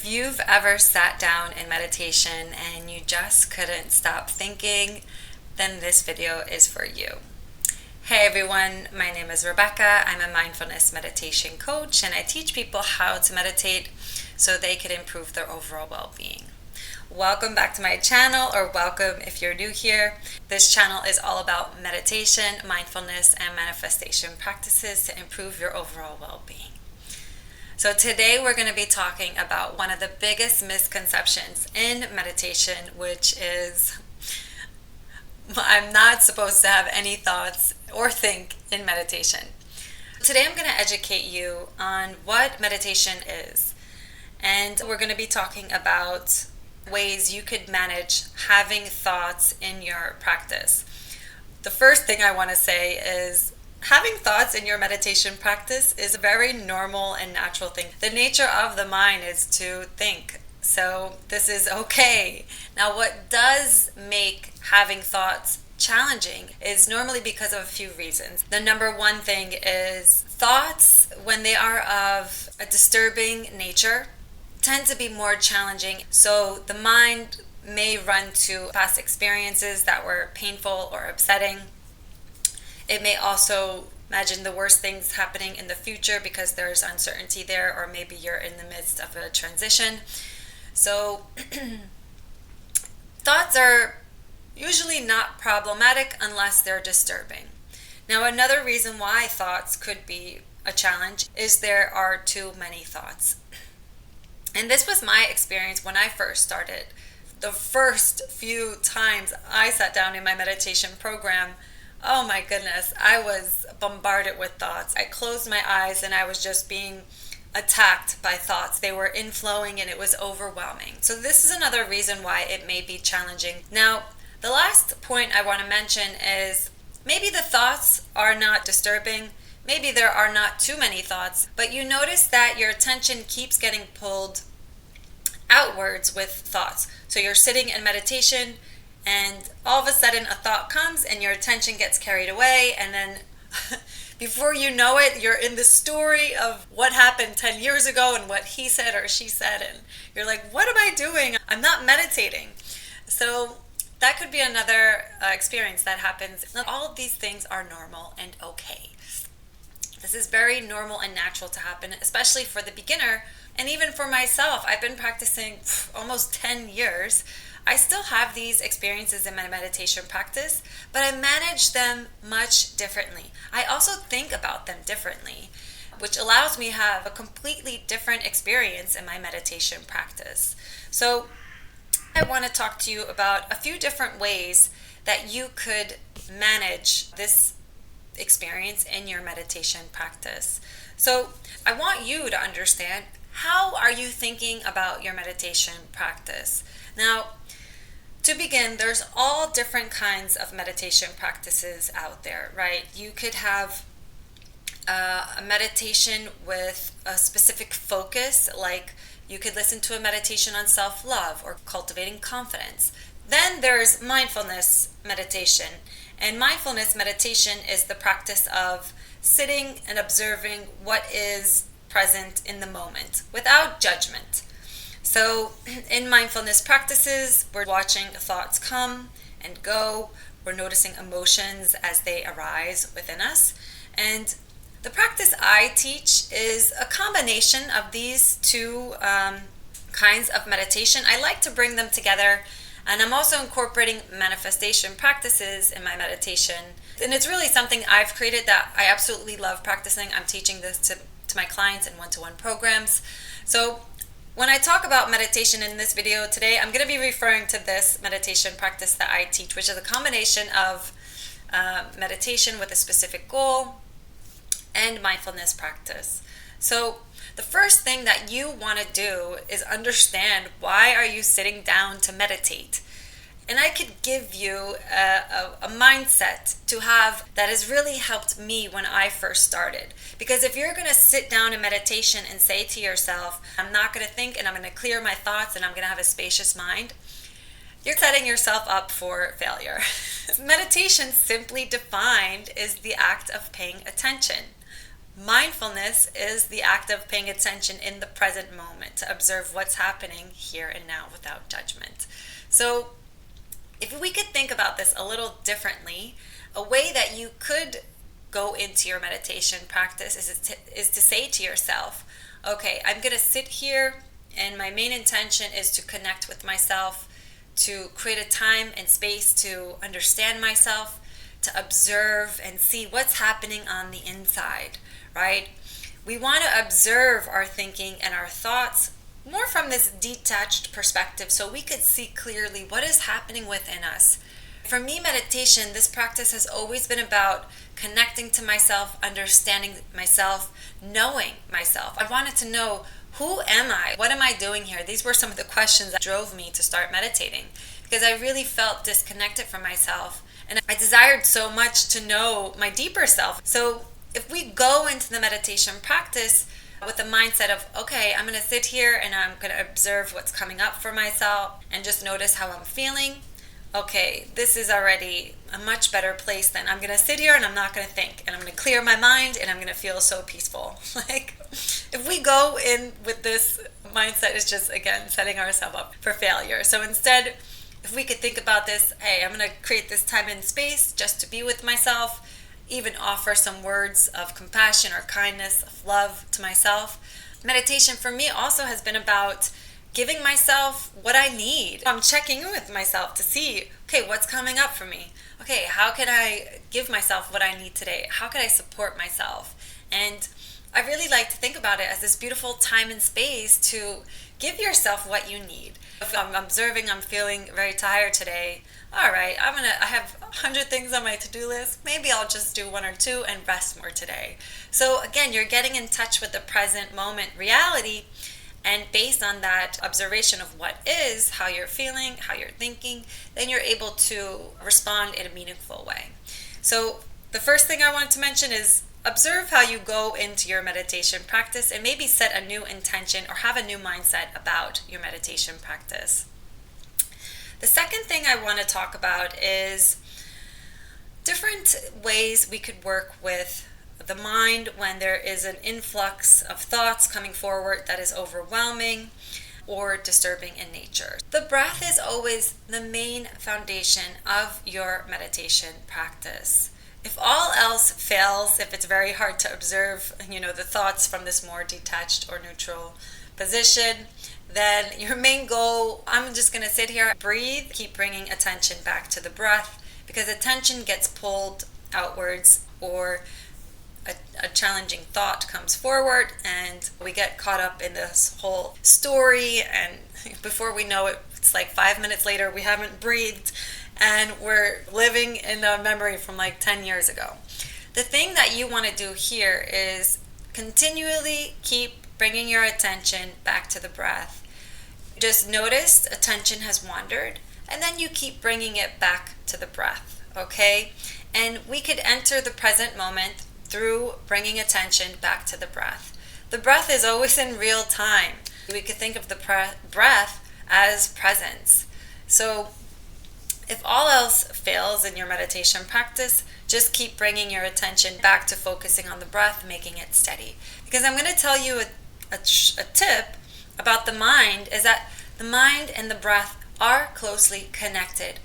you've ever sat down in meditation and you just couldn't stop thinking, then this video is for you. Hey everyone, my name is Rebecca. I'm a mindfulness meditation coach and I teach people how to meditate so they can improve their overall well-being. Welcome back to my channel, or welcome if you're new here. This channel is all about meditation, mindfulness, and manifestation practices to improve your overall well-being. So today we're going to be talking about one of the biggest misconceptions in meditation, which is I'm not supposed to have any thoughts or think in meditation. Today I'm going to educate you on what meditation is, and we're going to be talking about ways you could manage having thoughts in your practice. The first thing I want to say is having thoughts in your meditation practice is a very normal and natural thing. The nature of the mind is to think, so this is okay. Now, what does make having thoughts challenging is normally because of a few reasons. The number one thing is thoughts, when they are of a disturbing nature, tend to be more challenging. So the mind may run to past experiences that were painful or upsetting. It may also imagine the worst things happening in the future because there's uncertainty there, or maybe you're in the midst of a transition. So thoughts are usually not problematic unless they're disturbing. Now, another reason why thoughts could be a challenge is there are too many thoughts. And this was my experience when I first started. The first few times I sat down in my meditation program, oh my goodness, I was bombarded with thoughts. I closed my eyes and I was just being attacked by thoughts. They were inflowing and it was overwhelming. So this is another reason why it may be challenging. Now, the last point I want to mention is maybe the thoughts are not disturbing. Maybe there are not too many thoughts, but you notice that your attention keeps getting pulled outwards with thoughts. So you're sitting in meditation and all of a sudden a thought comes and your attention gets carried away, and then before you know it, you're in the story of what happened 10 years ago and what he said or she said, and you're like, what am I doing? I'm not meditating. So that could be another experience that happens. All of these things are normal and okay. This is very normal and natural to happen, especially for the beginner. And even for myself, I've been practicing almost 10 years. I still have these experiences in my meditation practice, but I manage them much differently. I also think about them differently, which allows me to have a completely different experience in my meditation practice. So I want to talk to you about a few different ways that you could manage this experience in your meditation practice. So I want you to understand, how are you thinking about your meditation practice? Now, to begin, there's all different kinds of meditation practices out there, right? You could have a meditation with a specific focus, like you could listen to a meditation on self-love or cultivating confidence. Then there's mindfulness meditation. And mindfulness meditation is the practice of sitting and observing what is present in the moment without judgment. So in mindfulness practices, we're watching thoughts come and go. We're noticing emotions as they arise within us. And the practice I teach is a combination of these two kinds of meditation. I like to bring them together. And I'm also incorporating manifestation practices in my meditation. And it's really something I've created that I absolutely love practicing. I'm teaching this to my clients in one-to-one programs. So when I talk about meditation in this video today, I'm going to be referring to this meditation practice that I teach, which is a combination of meditation with a specific goal and mindfulness practice. So the first thing that you want to do is understand, why are you sitting down to meditate? And I could give you a mindset to have that has really helped me when I first started. Because if you're going to sit down in meditation and say to yourself, I'm not going to think and I'm going to clear my thoughts and I'm going to have a spacious mind, you're setting yourself up for failure. Meditation, simply defined, is the act of paying attention. Mindfulness is the act of paying attention in the present moment to observe what's happening here and now without judgment. So, if we could think about this a little differently, a way that you could go into your meditation practice is to say to yourself, okay, I'm going to sit here and my main intention is to connect with myself, to create a time and space to understand myself, to observe and see what's happening on the inside, right? We want to observe our thinking and our thoughts more from this detached perspective so we could see clearly what is happening within us. For me, meditation, this practice has always been about connecting to myself, understanding myself, knowing myself. I wanted to know, who am I? What am I doing here? These were some of the questions that drove me to start meditating because I really felt disconnected from myself and I desired so much to know my deeper self. So if we go into the meditation practice with the mindset of, okay, I'm going to sit here and I'm going to observe what's coming up for myself and just notice how I'm feeling. Okay, this is already a much better place than I'm going to sit here and I'm not going to think and I'm going to clear my mind and I'm going to feel so peaceful. Like, if we go in with this mindset, it's just, again, setting ourselves up for failure. So instead, if we could think about this, hey, I'm going to create this time and space just to be with myself, even offer some words of compassion or kindness, of love to myself. Meditation for me also has been about giving myself what I need. I'm checking in with myself to see, okay, what's coming up for me? Okay, how can I give myself what I need today? How can I support myself? And I really like to think about it as this beautiful time and space to give yourself what you need. If I'm observing, I'm feeling very tired today, all right, I have 100 things on my to-do list. Maybe I'll just do one or two and rest more today. So again, you're getting in touch with the present moment reality. And based on that observation of what is, how you're feeling, how you're thinking, then you're able to respond in a meaningful way. So the first thing I want to mention is observe how you go into your meditation practice and maybe set a new intention or have a new mindset about your meditation practice. The second thing I want to talk about is different ways we could work with the mind when there is an influx of thoughts coming forward that is overwhelming or disturbing in nature. The breath is always the main foundation of your meditation practice. If all else fails, if it's very hard to observe, the thoughts from this more detached or neutral position, then your main goal, I'm just going to sit here, breathe, keep bringing attention back to the breath, because attention gets pulled outwards or a challenging thought comes forward and we get caught up in this whole story, and before we know it, it's like 5 minutes later we haven't breathed and we're living in a memory from like 10 years ago. The thing that you want to do here is continually keep bringing your attention back to the breath. Just notice attention has wandered, and then you keep bringing it back to the breath, okay? And we could enter the present moment through bringing attention back to the breath. The breath is always in real time. We could think of the breath as presence. So if all else fails in your meditation practice, just keep bringing your attention back to focusing on the breath, making it steady. Because I'm going to tell you a tip about the mind, is that the mind and the breath are closely connected.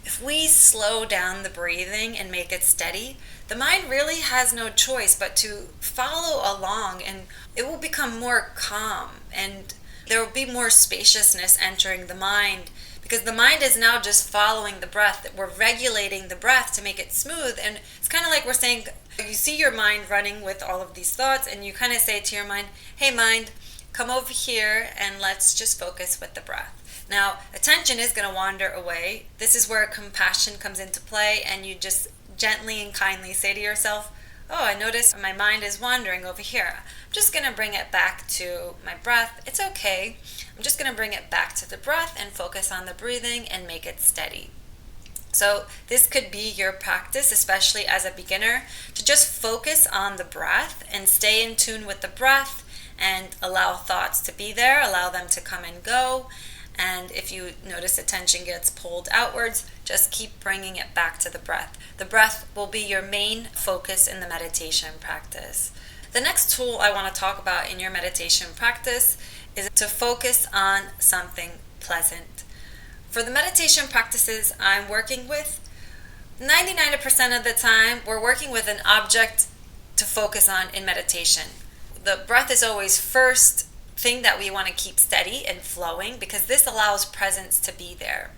If we slow down the breathing and make it steady, the mind really has no choice but to follow along, and it will become more calm and there will be more spaciousness entering the mind, because the mind is now just following the breath. We're regulating the breath to make it smooth, and it's kind of like we're saying, you see your mind running with all of these thoughts and you kind of say to your mind, hey mind, come over here and let's just focus with the breath. Now, attention is going to wander away. This is where compassion comes into play, and you just gently and kindly say to yourself, oh, I notice my mind is wandering over here. I'm just going to bring it back to my breath. It's okay. I'm just going to bring it back to the breath and focus on the breathing and make it steady. So this could be your practice, especially as a beginner, to just focus on the breath and stay in tune with the breath and allow thoughts to be there, allow them to come and go. And if you notice attention gets pulled outwards, just keep bringing it back to the breath. The breath will be your main focus in the meditation practice. The next tool I want to talk about in your meditation practice is to focus on something pleasant. For the meditation practices I'm working with, 99% of the time we're working with an object to focus on in meditation. The breath is always first thing that we want to keep steady and flowing, because this allows presence to be there.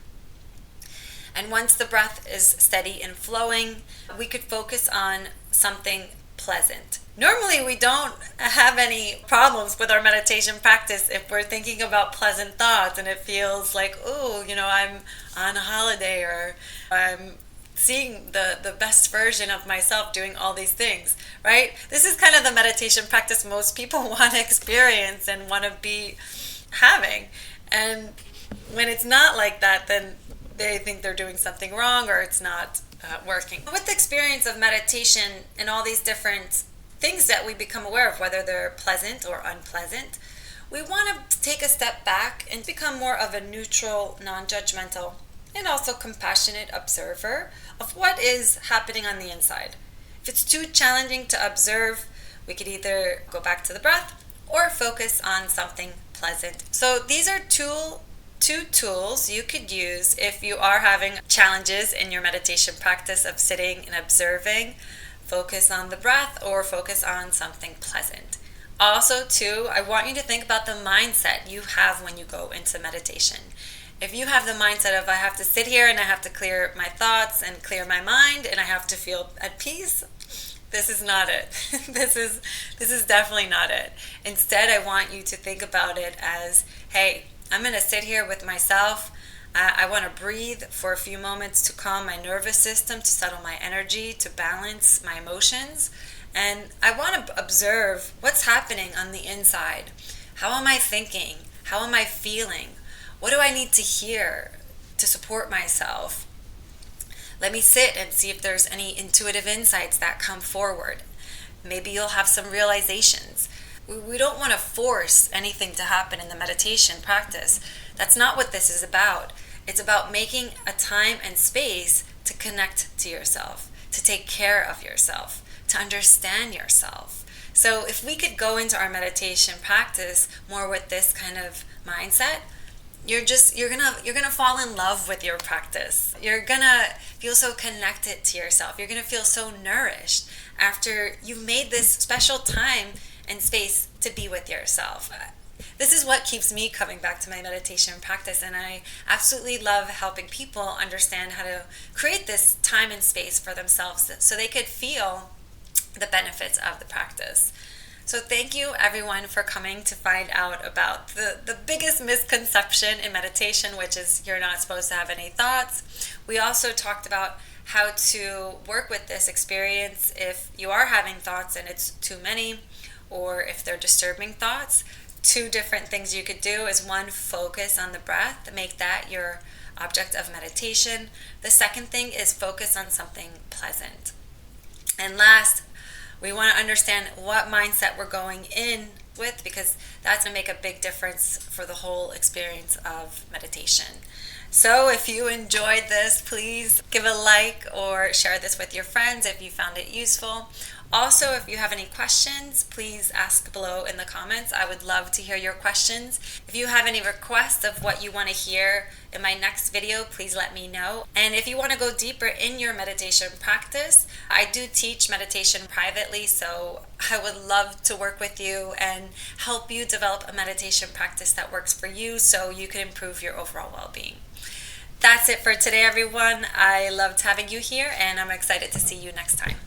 And once the breath is steady and flowing, we could focus on something pleasant. Normally, we don't have any problems with our meditation practice if we're thinking about pleasant thoughts and it feels like, oh, I'm on a holiday, or I'm seeing the best version of myself doing all these things, right? This is kind of the meditation practice most people want to experience and want to be having. And when it's not like that, then they think they're doing something wrong, or it's not working. With the experience of meditation and all these different things that we become aware of, whether they're pleasant or unpleasant, we want to take a step back and become more of a neutral, non-judgmental, and also compassionate observer of what is happening on the inside. If it's too challenging to observe, we could either go back to the breath or focus on something pleasant. So these are two tools you could use if you are having challenges in your meditation practice of sitting and observing. Focus on the breath or focus on something pleasant. Also, too, I want you to think about the mindset you have when you go into meditation. If you have the mindset of, I have to sit here and I have to clear my thoughts and clear my mind and I have to feel at peace, this is not it. This is definitely not it. Instead, I want you to think about it as, hey, I'm going to sit here with myself. I want to breathe for a few moments to calm my nervous system, to settle my energy, to balance my emotions. And I want to observe what's happening on the inside. How am I thinking? How am I feeling? What do I need to hear to support myself? Let me sit and see if there's any intuitive insights that come forward. Maybe you'll have some realizations. We don't want to force anything to happen in the meditation practice. That's not what this is about. It's about making a time and space to connect to yourself, to take care of yourself, to understand yourself. So if we could go into our meditation practice more with this kind of mindset, you're gonna fall in love with your practice. You're gonna feel so connected to yourself. You're gonna feel so nourished after you've made this special time and space to be with yourself. This is what keeps me coming back to my meditation practice, and I absolutely love helping people understand how to create this time and space for themselves so they could feel the benefits of the practice. So thank you everyone for coming to find out about the biggest misconception in meditation, which is you're not supposed to have any thoughts. We also talked about how to work with this experience if you are having thoughts and it's too many, or if they're disturbing thoughts. Two different things you could do is, one, focus on the breath, make that your object of meditation. The second thing is focus on something pleasant. And last, we want to understand what mindset we're going in with, because that's going to make a big difference for the whole experience of meditation. So if you enjoyed this, please give a like or share this with your friends if you found it useful. Also, if you have any questions, please ask below in the comments. I would love to hear your questions. If you have any requests of what you want to hear in my next video, please let me know. And if you want to go deeper in your meditation practice, I do teach meditation privately, so I would love to work with you and help you develop a meditation practice that works for you so you can improve your overall well-being. That's it for today, everyone. I loved having you here, and I'm excited to see you next time.